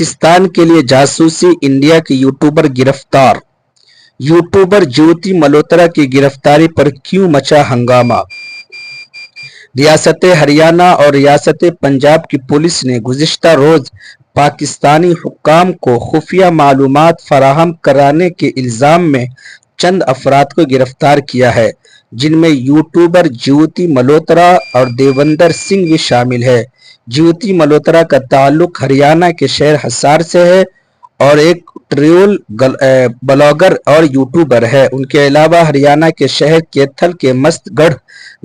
पाकिस्तान के लिए जासूसी, इंडिया की यूट्यूबर गिरफ्तार। यूट्यूबर ज्योति मल्होत्रा की गिरफ्तारी पर क्यों मचा हंगामा। रियासत हरियाणा और रियासत पंजाब की पुलिस ने गुज़िश्ता रोज पाकिस्तानी हुक्काम को खुफिया मालूमात फराहम कराने के इल्जाम में चंद अफराद को गिरफ्तार किया है, जिनमें यूट्यूबर ज्योति मल्होत्रा और देविंदर सिंह भी शामिल है। ज्योति मल्होत्रा का ताल्लुक हरियाणा के शहर हिसार से है और एक ट्रैवल ब्लॉगर और यूट्यूबर है। उनके अलावा हरियाणा के शहर कैथल के मस्तगढ़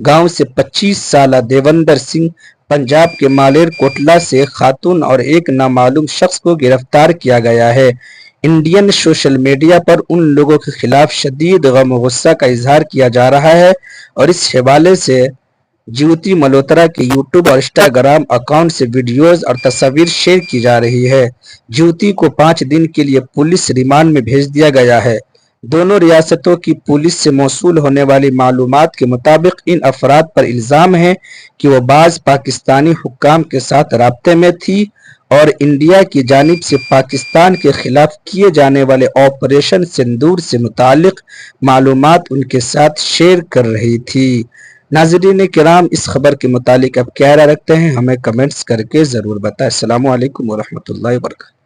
गांव से 25 साल देविंदर सिंह, पंजाब के मालेर कोटला से खातून और एक नामालूम शख्स को गिरफ्तार किया गया है। इंडियन सोशल मीडिया पर उन लोगों के खिलाफ शदीद गम और गुस्सा का इजहार किया जा रहा है और इस हवाले से ज्योति मल्होत्रा के यूट्यूब और इंस्टाग्राम अकाउंट से वीडियोस और तस्वीर शेयर की जा रही है। ज्योति को 5 दिन के लिए पुलिस रिमांड में भेज दिया गया है। दोनों रियासतों की पुलिस से मौसूल होने वाली मालूमात के मुताबिक इन अफराद पर इल्जाम है कि वो बाज पाकिस्तानी हुक्काम के साथ राब्ते में थी और इंडिया की जानिब से पाकिस्तान के खिलाफ किए जाने वाले ऑपरेशन सिंदूर से मुतालिक मालूमात उनके साथ शेयर कर रही थी। नाज़रीन किराम, इस खबर के मुतालिक आप क्या राय रखते हैं, हमें कमेंट्स करके ज़रूर बताएं। अस्सलामु अलैकुम व रहमतुल्लाहि व बरकातहू।